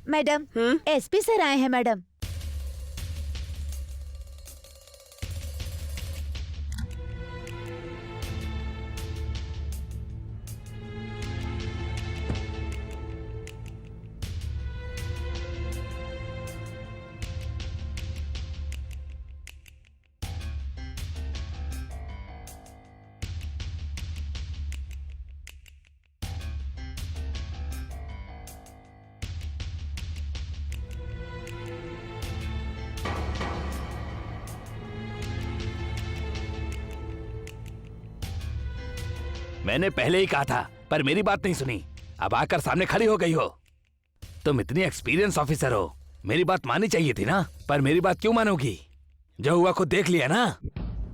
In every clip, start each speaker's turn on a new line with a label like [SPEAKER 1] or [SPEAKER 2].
[SPEAKER 1] Madam, SP sir आए हैं madam.
[SPEAKER 2] मैंने पहले ही कहा था, पर मेरी बात नहीं सुनी। अब आकर सामने खड़ी हो गई हो। तुम इतनी एक्सपीरियंस ऑफिसर हो, मेरी बात माननी चाहिए थी ना। पर मेरी बात क्यों मानोगी? जो हुआ खुद देख लिया ना।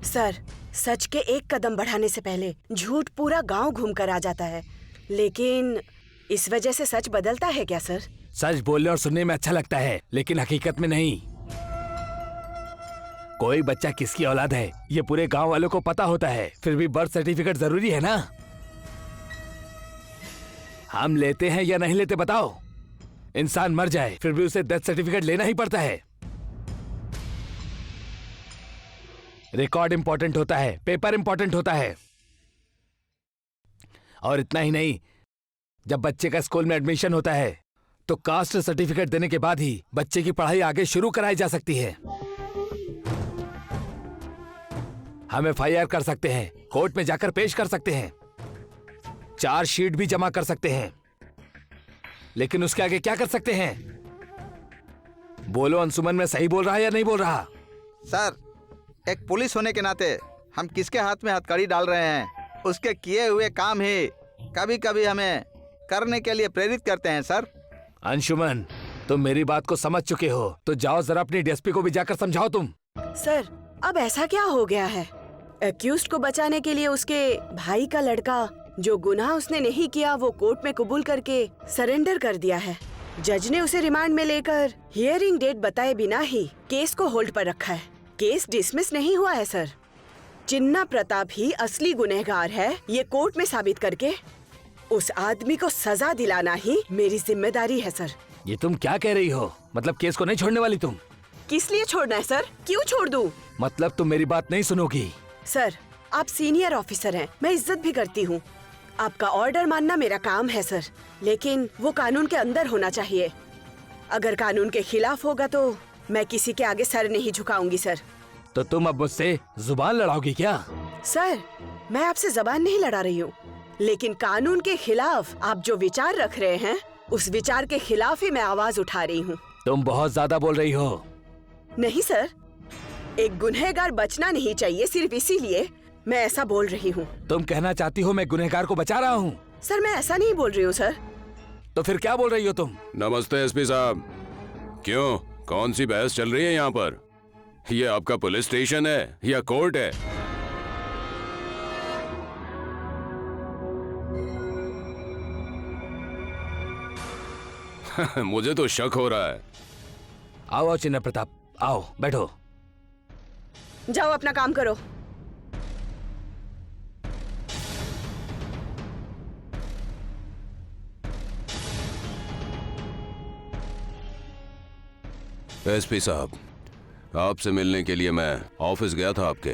[SPEAKER 3] सर, सच के एक कदम बढ़ाने से पहले झूठ पूरा गांव घूम कर आ जाता है, लेकिन इस वजह से सच बदलता है क्या सर?
[SPEAKER 2] सच बोलने और सुनने में अच्छा लगता है, लेकिन हकीकत में नहीं। कोई बच्चा किसकी औलाद है ये पूरे गांव वालों को पता होता है, फिर भी बर्थ सर्टिफिकेट जरूरी है ना। हम लेते हैं या नहीं लेते बताओ? इंसान मर जाए फिर भी उसे डेथ सर्टिफिकेट लेना ही पड़ता है। रिकॉर्ड इंपॉर्टेंट होता है, पेपर इंपॉर्टेंट होता है। और इतना ही नहीं, जब बच्चे का स्कूल में एडमिशन होता है तो कास्ट सर्टिफिकेट देने के बाद ही बच्चे की पढ़ाई आगे शुरू कराई जा सकती है। हम FIR कर सकते हैं, कोर्ट में जाकर पेश कर सकते हैं, चार्जशीट भी जमा कर सकते हैं, लेकिन उसके आगे क्या कर सकते हैं? बोलो अंशुमन, मैं सही बोल रहा या नहीं बोल रहा?
[SPEAKER 4] सर, एक पुलिस होने के नाते हम किसके हाथ में हथकड़ी डाल रहे हैं, उसके किए हुए काम ही कभी कभी हमें करने के लिए प्रेरित करते हैं सर।
[SPEAKER 2] अंशुमन, तुम मेरी बात को समझ चुके हो तो जाओ जरा अपनी DSP को भी जाकर समझाओ तुम।
[SPEAKER 3] सर, अब ऐसा क्या हो गया है? एक्यूज्ड को बचाने के लिए उसके भाई का लड़का, जो गुनाह उसने नहीं किया वो कोर्ट में कबूल करके सरेंडर कर दिया है। जज ने उसे रिमांड में लेकर हियरिंग डेट बताए बिना ही केस को होल्ड पर रखा है। केस डिसमिस नहीं हुआ है सर। चिन्ना प्रताप ही असली गुनहगार है, ये कोर्ट में साबित करके उस आदमी को सजा दिलाना ही मेरी जिम्मेदारी है सर।
[SPEAKER 2] ये तुम क्या कह रही हो? मतलब केस को नहीं छोड़ने वाली तुम?
[SPEAKER 3] किस लिए छोड़ना है सर? क्यों छोड़ दूं?
[SPEAKER 2] मतलब तुम मेरी बात नहीं सुनोगी?
[SPEAKER 3] सर, आप सीनियर ऑफिसर हैं, मैं इज्जत भी करती हूँ। आपका ऑर्डर मानना मेरा काम है सर, लेकिन वो कानून के अंदर होना चाहिए। अगर कानून के खिलाफ होगा तो मैं किसी के आगे सर नहीं झुकाऊंगी सर।
[SPEAKER 2] तो तुम अब मुझसे जुबान लड़ाओगी क्या?
[SPEAKER 3] सर, मैं आपसे जबान नहीं लड़ा रही हूँ, लेकिन कानून के खिलाफ आप जो विचार रख रहे हैं उस विचार के खिलाफ ही मैं आवाज उठा रही हूँ।
[SPEAKER 2] तुम बहुत ज्यादा बोल रही हो।
[SPEAKER 3] नहीं सर, एक गुनहगार बचना नहीं चाहिए, सिर्फ इसीलिए मैं ऐसा बोल रही हूँ।
[SPEAKER 2] तुम कहना चाहती हो मैं गुनहगार को बचा रहा हूँ?
[SPEAKER 3] सर, मैं ऐसा नहीं बोल रही हूँ सर।
[SPEAKER 2] तो फिर क्या बोल रही हो तुम?
[SPEAKER 5] नमस्ते एसपी साहब। क्यों, कौन सी बहस चल रही है यहाँ पर? ये आपका पुलिस स्टेशन है या कोर्ट है? मुझे तो शक हो रहा है।
[SPEAKER 2] आओ आओ चिन्ना प्रताप, आओ बैठो।
[SPEAKER 3] जाओ अपना काम करो।
[SPEAKER 5] एसपी साहब, आपसे मिलने के लिए मैं ऑफिस गया था आपके,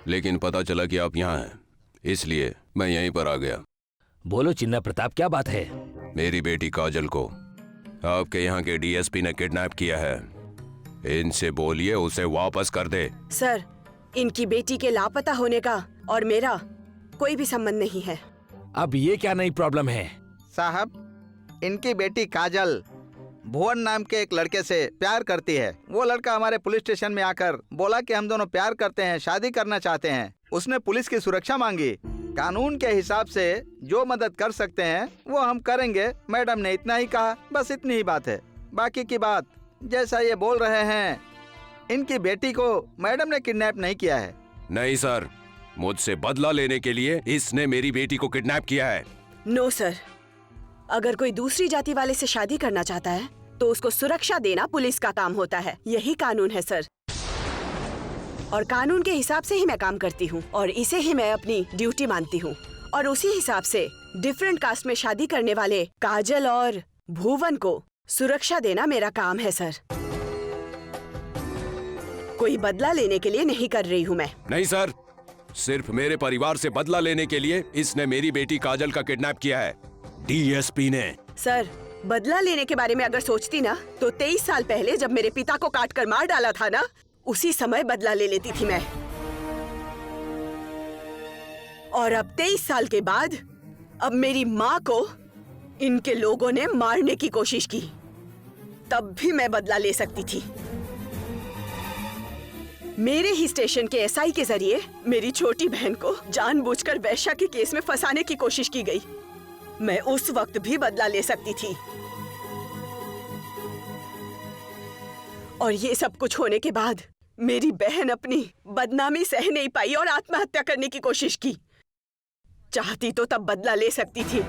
[SPEAKER 5] लेकिन पता चला कि आप यहाँ हैं, इसलिए मैं यहीं पर आ गया।
[SPEAKER 2] बोलो चिन्ना प्रताप, क्या बात है?
[SPEAKER 5] मेरी बेटी काजल को आपके यहाँ के DSP ने किडनैप किया है। इनसे बोलिए उसे वापस कर दे।
[SPEAKER 3] सर, इनकी बेटी के लापता होने का और मेरा कोई भी संबंध नहीं है।
[SPEAKER 2] अब ये क्या नई प्रॉब्लम है?
[SPEAKER 4] साहब, इनकी बेटी काजल भुवन नाम के एक लड़के से प्यार करती है। वो लड़का हमारे पुलिस स्टेशन में आकर बोला कि हम दोनों प्यार करते हैं, शादी करना चाहते हैं। उसने पुलिस की सुरक्षा मांगी। कानून के हिसाब से जो मदद कर सकते हैं वो हम करेंगे। मैडम ने इतना ही कहा, बस इतनी ही बात है। बाकी की बात जैसा ये बोल रहे हैं, इनकी बेटी को मैडम ने किडनैप नहीं किया है।
[SPEAKER 5] नहीं सर, मुझसे बदला लेने के लिए इसने मेरी बेटी को किडनैप किया है।
[SPEAKER 3] नो सर, अगर कोई दूसरी जाति वाले से शादी करना चाहता है तो उसको सुरक्षा देना पुलिस का काम होता है। यही कानून है सर, और कानून के हिसाब से ही मैं काम करती हूँ और इसे ही मैं अपनी ड्यूटी मानती हूँ। और उसी हिसाब से डिफरेंट कास्ट में शादी करने वाले काजल और भुवन को सुरक्षा देना मेरा काम है सर। कोई बदला लेने के लिए नहीं कर रही हूँ मैं।
[SPEAKER 5] नहीं सर, सिर्फ मेरे परिवार से बदला लेने के लिए इसने मेरी बेटी काजल का किडनैप किया है, डीएसपी ने।
[SPEAKER 3] सर, बदला लेने के बारे में अगर सोचती ना तो 23 साल पहले जब मेरे पिता को काट कर मार डाला था ना, उसी समय बदला ले लेती थी मैं। और अब 23 साल के बाद अब मेरी माँ को इनके लोगों ने मारने की कोशिश की, तब भी मैं बदला ले सकती थी। मेरे ही स्टेशन के एसआई के जरिए मेरी छोटी बहन को जानबूझकर वैश्या के केस में फंसाने की कोशिश की गई। मैं उस वक्त भी बदला ले सकती थी। और ये सब कुछ होने के बाद मेरी बहन अपनी बदनामी सह नहीं पाई और आत्महत्या करने की कोशिश की। चाहती तो तब बदला ले सकती थी,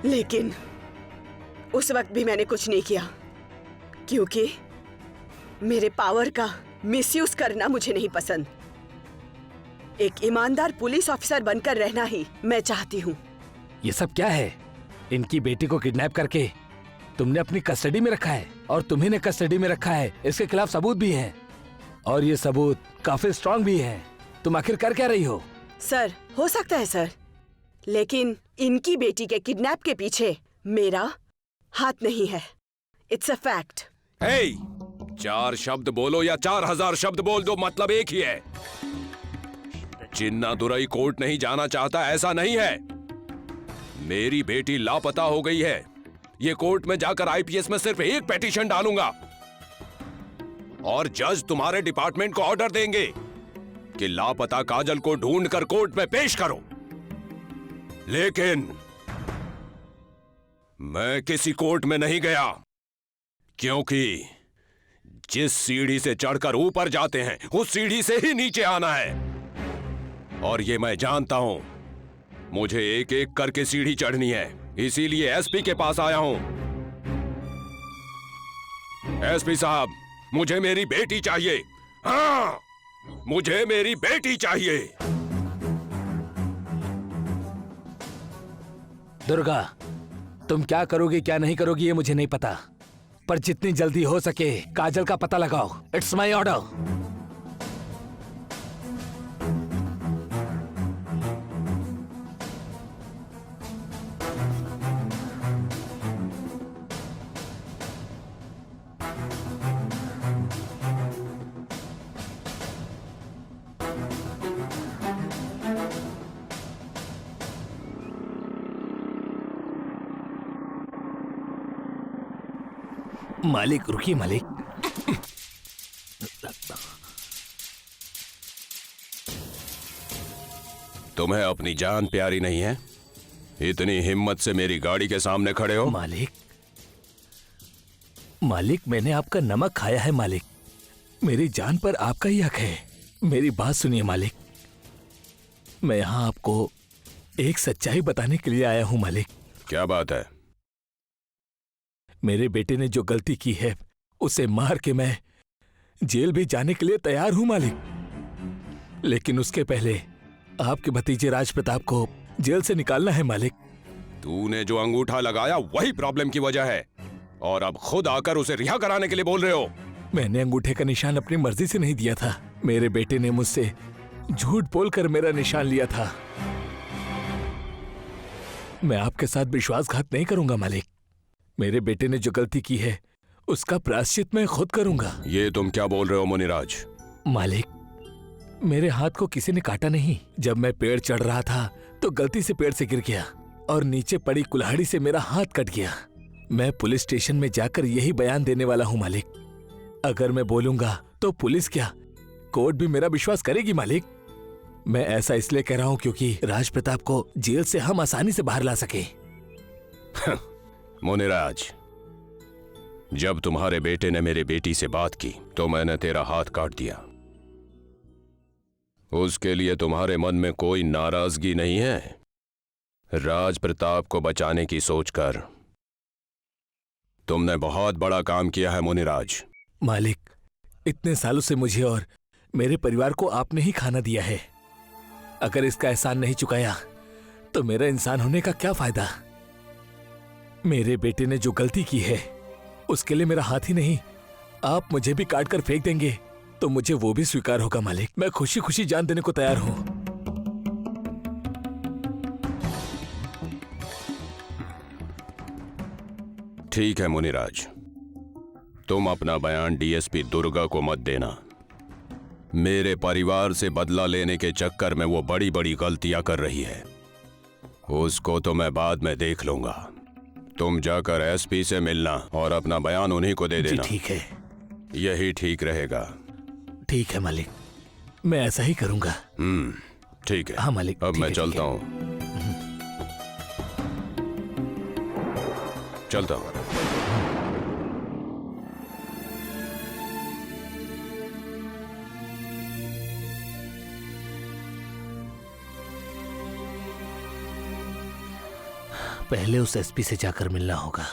[SPEAKER 3] लेकिन उस वक्त भी मैंने कुछ नहीं किया, क्योंकि मेरे पावर का मिसयूज करना मुझे नहीं पसंद। एक ईमानदार पुलिस ऑफिसर बनकर रहना ही मैं चाहती हूँ।
[SPEAKER 2] ये सब क्या है? इनकी बेटी को किडनैप करके तुमने अपनी कस्टडी में रखा है और तुम्ही ने कस्टडी में रखा है। इसके खिलाफ सबूत भी हैं और ये सबूत काफी स्ट्रांग भी हैं। तुम आखिर कर क्या रही हो?
[SPEAKER 3] सर, हो सकता है सर, लेकिन इनकी बेटी के किडनैप के पीछे मेरा हाथ नहीं है। It's a fact.
[SPEAKER 5] हे, 4 शब्द बोलो या 4000 शब्द बोल दो, मतलब एक ही है। जिन्ना दुरई कोर्ट नहीं जाना चाहता ऐसा नहीं है। मेरी बेटी लापता हो गई है। ये कोर्ट में जाकर आईपीएस में सिर्फ एक पिटीशन डालूंगा और जज तुम्हारे डिपार्टमेंट को ऑर्डर देंगे कि लापता काजल को ढूंढकर कोर्ट में पेश करो। लेकिन मैं किसी कोर्ट में नहीं गया, क्योंकि जिस सीढ़ी से चढ़कर ऊपर जाते हैं उस सीढ़ी से ही नीचे आना है। और ये मैं जानता हूं, मुझे एक एक करके सीढ़ी चढ़नी है, इसीलिए एसपी के पास आया हूं। एसपी साहब, मुझे मेरी बेटी चाहिए। हाँ, मुझे मेरी बेटी चाहिए।
[SPEAKER 2] दुर्गा, तुम क्या करोगी क्या नहीं करोगी ये मुझे नहीं पता, पर जितनी जल्दी हो सके काजल का पता लगाओ। It's my order. मालिक रुकिए मालिक।
[SPEAKER 5] तुम्हें अपनी जान प्यारी नहीं है? इतनी हिम्मत से मेरी गाड़ी के सामने खड़े हो?
[SPEAKER 2] मालिक, मालिक मैंने आपका नमक खाया है मालिक। मेरी जान पर आपका ही हक है। मेरी बात सुनिए मालिक, मैं यहाँ आपको एक सच्चाई बताने के लिए आया हूँ मालिक।
[SPEAKER 5] क्या बात है?
[SPEAKER 2] मेरे बेटे ने जो गलती की है उसे मार के मैं जेल भी जाने के लिए तैयार हूं मालिक, लेकिन उसके पहले आपके भतीजे राज प्रताप को जेल से निकालना है मालिक।
[SPEAKER 5] तूने जो अंगूठा लगाया वही प्रॉब्लम की वजह है और अब खुद आकर उसे रिहा कराने के लिए बोल रहे हो।
[SPEAKER 2] मैंने अंगूठे का निशान अपनी मर्जी से नहीं दिया था। मेरे बेटे ने मुझसे झूठ बोलकर मेरा निशान लिया था। मैं आपके साथ विश्वासघात नहीं करूंगा मालिक। मेरे बेटे ने जो गलती की है उसका प्रायश्चित मैं खुद करूंगा।
[SPEAKER 5] ये तुम क्या बोल रहे हो मुनिराज?
[SPEAKER 2] मालिक, मेरे हाथ को किसी ने काटा नहीं। जब मैं पेड़ चढ़ रहा था तो गलती से पेड़ से गिर गया और नीचे पड़ी कुल्हाड़ी से मेरा हाथ कट गया। मैं पुलिस स्टेशन में जाकर यही बयान देने वाला हूँ मालिक। अगर मैं बोलूंगा तो पुलिस क्या, कोर्ट भी मेरा विश्वास करेगी मालिक। मैं ऐसा इसलिए कह रहा हूँ क्योंकि राज प्रताप को जेल से हम आसानी से बाहर ला सके।
[SPEAKER 5] मुनिराज, जब तुम्हारे बेटे ने मेरी बेटी से बात की तो मैंने तेरा हाथ काट दिया। उसके लिए तुम्हारे मन में कोई नाराजगी नहीं है? राज प्रताप को बचाने की सोचकर तुमने बहुत बड़ा काम किया है मुनिराज।
[SPEAKER 2] मालिक, इतने सालों से मुझे और मेरे परिवार को आपने ही खाना दिया है। अगर इसका एहसान नहीं चुकाया तो मेरा इंसान होने का क्या फायदा। मेरे बेटे ने जो गलती की है उसके लिए मेरा हाथ ही नहीं, आप मुझे भी काट कर फेंक देंगे तो मुझे वो भी स्वीकार होगा मालिक। मैं खुशी खुशी जान देने को तैयार हूँ।
[SPEAKER 5] ठीक है मुनिराज, तुम अपना बयान डीएसपी दुर्गा को मत देना। मेरे परिवार से बदला लेने के चक्कर में वो बड़ी बड़ी गलतियां कर रही है, उसको तो मैं बाद में देख लूंगा। तुम जाकर एसपी से मिलना और अपना बयान उन्हीं को दे देना।
[SPEAKER 2] ठीक है,
[SPEAKER 5] यही ठीक रहेगा।
[SPEAKER 2] ठीक है मालिक, मैं ऐसा ही करूंगा।
[SPEAKER 5] ठीक है।
[SPEAKER 2] हाँ मालिक,
[SPEAKER 5] अब
[SPEAKER 2] ठीक
[SPEAKER 5] मैं
[SPEAKER 2] है,
[SPEAKER 5] चलता हूँ। चलता हूँ।
[SPEAKER 2] पहले उस एसपी से जाकर मिलना होगा।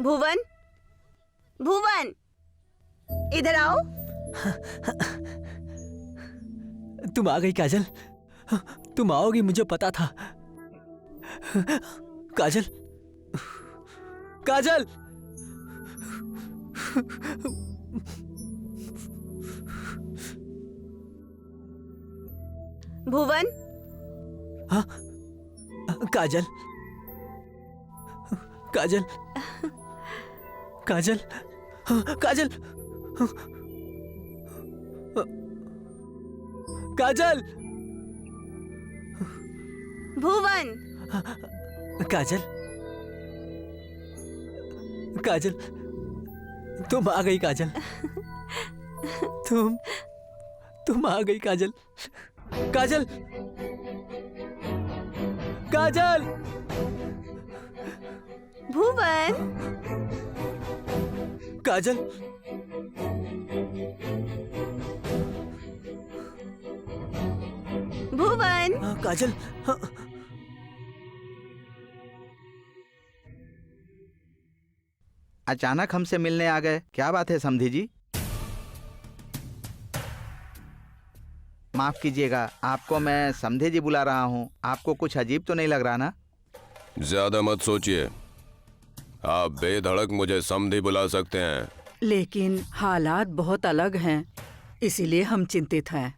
[SPEAKER 3] भुवन, भुवन, इधर आओ।
[SPEAKER 6] तुम आ गई काजल। तुम आओगी मुझे पता था। काजल, काजल।
[SPEAKER 3] भुवन,
[SPEAKER 6] हाँ, काजल, काजल, काजल, काजल, काजल,
[SPEAKER 3] भुवन,
[SPEAKER 6] काजल, काजल, तुम आ गई काजल। तुम आ गई काजल। काजल, काजल,
[SPEAKER 3] भुवन,
[SPEAKER 6] काजल,
[SPEAKER 3] भुवन।
[SPEAKER 6] हाँ, काजल, हाँ।
[SPEAKER 4] अचानक हमसे मिलने आ गए, क्या बात है समधी जी? माफ कीजिएगा, आपको मैं समधी जी बुला रहा हूँ। आपको कुछ अजीब तो नहीं लग रहा ना?
[SPEAKER 5] ज्यादा मत सोचिए, आप बेधड़क मुझे समधी बुला सकते हैं।
[SPEAKER 7] लेकिन हालात बहुत अलग हैं, इसीलिए हम चिंतित हैं।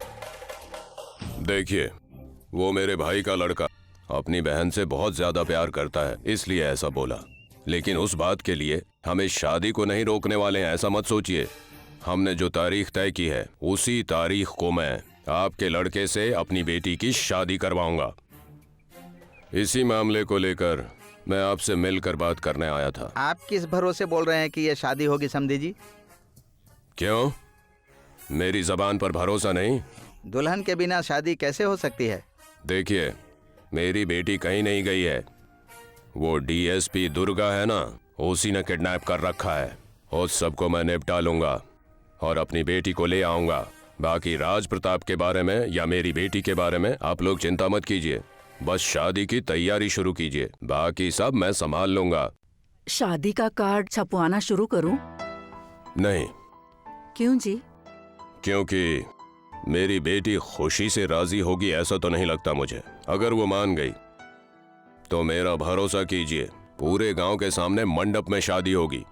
[SPEAKER 5] देखिए, वो मेरे भाई का लड़का अपनी बहन से बहुत ज्यादा प्यार करता है, इसलिए ऐसा बोला। लेकिन उस बात के लिए हम इस शादी को नहीं रोकने वाले हैं, ऐसा मत सोचिए। हमने जो तारीख तय की है उसी तारीख को मैं आपके लड़के से अपनी बेटी की शादी करवाऊंगा। इसी मामले को लेकर मैं आपसे मिलकर बात करने आया था।
[SPEAKER 4] आप किस भरोसे बोल रहे हैं कि ये शादी होगी समधी जी?
[SPEAKER 5] क्यों, मेरी जबान पर भरोसा नहीं?
[SPEAKER 4] दुल्हन के बिना शादी कैसे हो सकती है?
[SPEAKER 5] देखिए, मेरी बेटी कहीं नहीं गई है। वो डीएसपी दुर्गा है ना, उसी ने किडनैप कर रखा है। उस सबको मैं निपटा लूंगा और अपनी बेटी को ले आऊंगा। बाकी राज प्रताप के बारे में या मेरी बेटी के बारे में आप लोग चिंता मत कीजिए, बस शादी की तैयारी शुरू कीजिए, बाकी सब मैं संभाल लूंगा।
[SPEAKER 7] शादी का कार्ड छपवाना शुरू करूं?
[SPEAKER 5] नहीं,
[SPEAKER 7] क्यों जी?
[SPEAKER 5] क्योंकि मेरी बेटी खुशी से राजी होगी ऐसा तो नहीं लगता मुझे। अगर वो मान गई तो मेरा भरोसा कीजिए, पूरे गांव के सामने मंडप में शादी होगी।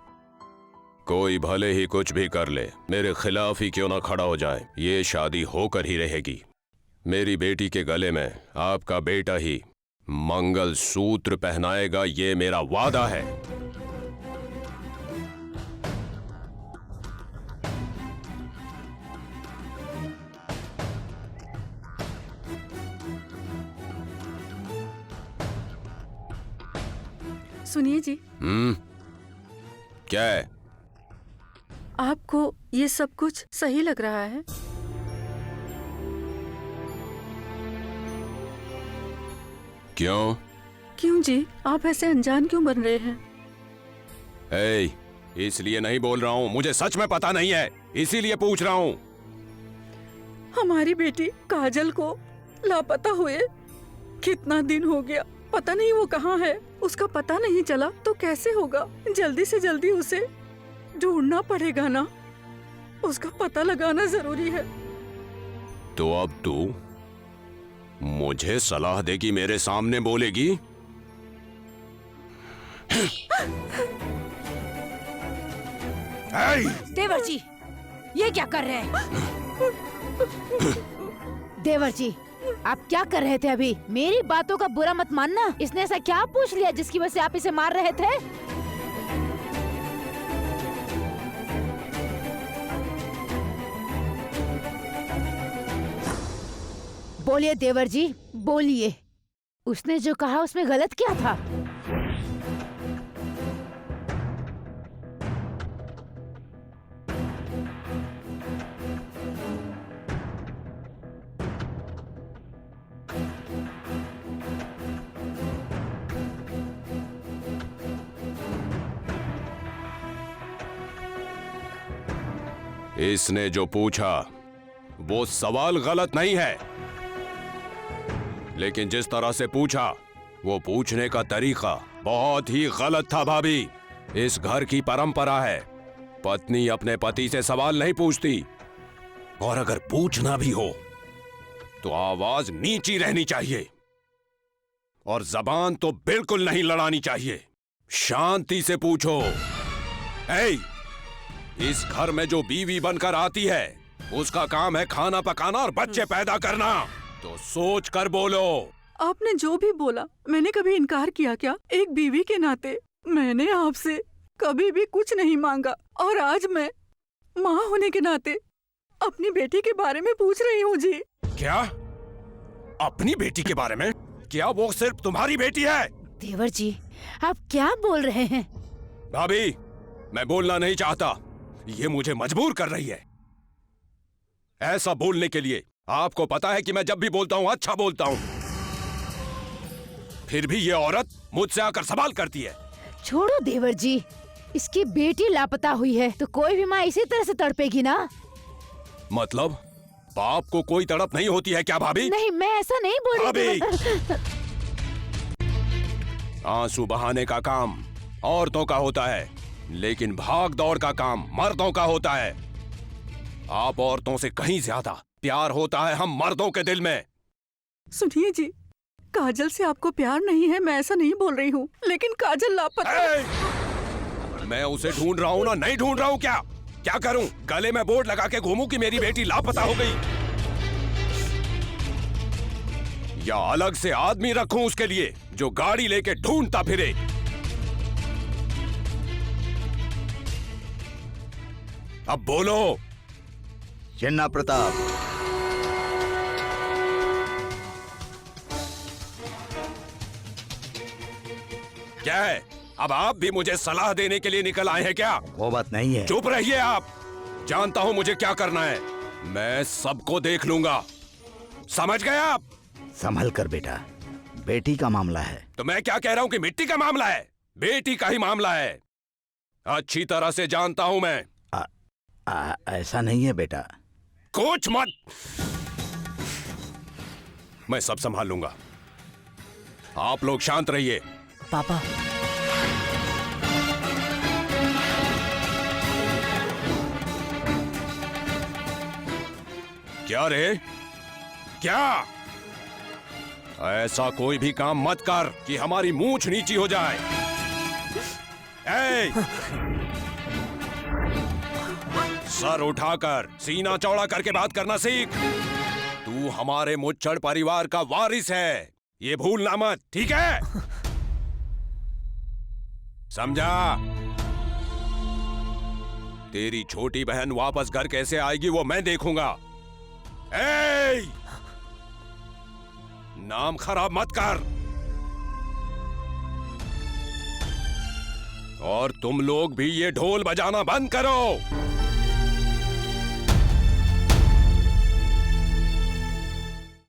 [SPEAKER 5] कोई भले ही कुछ भी कर ले, मेरे खिलाफ ही क्यों ना खड़ा हो जाए, ये शादी होकर ही रहेगी। मेरी बेटी के गले में आपका बेटा ही मंगल सूत्र पहनाएगा, ये मेरा वादा है।
[SPEAKER 7] सुनिए जी,
[SPEAKER 5] क्या है?
[SPEAKER 7] आपको ये सब कुछ सही लग रहा है?
[SPEAKER 5] क्यों?
[SPEAKER 7] क्यों जी, आप ऐसे अनजान क्यों बन रहे हैं?
[SPEAKER 5] ए, इसलिए नहीं बोल रहा हूँ, मुझे सच में पता नहीं है, इसीलिए पूछ रहा हूँ।
[SPEAKER 7] हमारी बेटी काजल को लापता हुए कितना दिन हो गया, पता नहीं वो कहाँ है। उसका पता नहीं चला तो कैसे होगा? जल्दी से जल्दी उसे ढूंढना पड़ेगा ना, उसका पता लगाना जरूरी है।
[SPEAKER 5] तो अब तू मुझे सलाह देगी, मेरे सामने बोलेगी?
[SPEAKER 1] देवर जी, ये क्या कर रहे हैं? देवर जी, आप क्या कर रहे थे अभी? मेरी बातों का बुरा मत मानना। इसने ऐसा क्या पूछ लिया जिसकी वजह से आप इसे मार रहे थे? बोलिए देवर जी, बोलिए। उसने जो कहा उसमें गलत क्या था?
[SPEAKER 5] इसने जो पूछा वो सवाल गलत नहीं है, लेकिन जिस तरह से पूछा वो पूछने का तरीका बहुत ही गलत था भाभी। इस घर की परंपरा है, पत्नी अपने पति से सवाल नहीं पूछती, और अगर पूछना भी हो तो आवाज नीची रहनी चाहिए और जबान तो बिल्कुल नहीं लड़ानी चाहिए। शांति से पूछो। ए, इस घर में जो बीवी बनकर आती है उसका काम है खाना पकाना और बच्चे पैदा करना, तो सोच कर बोलो।
[SPEAKER 7] आपने जो भी बोला, मैंने कभी इनकार किया क्या? एक बीवी के नाते मैंने आपसे कभी भी कुछ नहीं मांगा, और आज मैं माँ होने के नाते अपनी बेटी के बारे में पूछ रही हूँ जी।
[SPEAKER 5] क्या? अपनी बेटी के बारे में? क्या वो सिर्फ तुम्हारी बेटी है?
[SPEAKER 1] देवर जी, आप क्या बोल रहे हैं?
[SPEAKER 5] भाभी, मैं बोलना नहीं चाहता, ये मुझे मजबूर कर रही है ऐसा बोलने के लिए। आपको पता है कि मैं जब भी बोलता हूँ अच्छा बोलता हूँ, फिर भी ये औरत मुझसे आकर सवाल करती है।
[SPEAKER 1] छोड़ो देवर जी, इसकी बेटी लापता हुई है तो कोई भी माँ इसी तरह से तड़पेगी ना।
[SPEAKER 5] मतलब बाप को कोई तड़प नहीं होती है क्या भाभी?
[SPEAKER 1] नहीं, मैं ऐसा नहीं बोल रही।
[SPEAKER 5] आंसू बहाने का काम औरतों का होता है, लेकिन भाग दौड़ का काम मर्दों का होता है। आप औरतों से कहीं ज्यादा प्यार होता है हम मर्दों के दिल में।
[SPEAKER 7] सुनिए जी, काजल से आपको प्यार नहीं है, मैं ऐसा नहीं बोल रही हूँ, लेकिन काजल लापता।
[SPEAKER 5] मैं उसे ढूंढ रहा हूँ ना, नहीं ढूंढ रहा हूँ। क्या क्या करूँ? गले में बोर्ड लगा के घूमूं कि मेरी बेटी लापता हो गई, या अलग से आदमी रखूं उसके लिए जो गाड़ी लेके ढूंढता फिरे? अब बोलो।
[SPEAKER 4] चिन्ना प्रताप,
[SPEAKER 5] क्या है? अब आप भी मुझे सलाह देने के लिए निकल आए हैं क्या?
[SPEAKER 4] वो बात नहीं है।
[SPEAKER 5] चुप रहिए आप। जानता हूं मुझे क्या करना है, मैं सबको देख लूंगा, समझ गए आप?
[SPEAKER 4] संभल कर बेटा, बेटी का मामला है।
[SPEAKER 5] तो मैं क्या कह रहा हूं कि मिट्टी का मामला है? बेटी का ही मामला है, अच्छी तरह से जानता हूं मैं।
[SPEAKER 4] ऐसा नहीं है बेटा।
[SPEAKER 5] कुछ मत, मैं सब संभाल लूंगा, आप लोग शांत रहिए।
[SPEAKER 6] पापा,
[SPEAKER 5] क्या रे? क्या? ऐसा कोई भी काम मत कर कि हमारी मूंछ नीची हो जाए। ए! सर उठाकर सीना चौड़ा करके बात करना सीख। तू हमारे मुच्छड़ परिवार का वारिस है, ये भूलना मत, ठीक है? समझा? तेरी छोटी बहन वापस घर कैसे आएगी वो मैं देखूंगा। ए! नाम खराब मत कर। और तुम लोग भी ये ढोल बजाना बंद करो।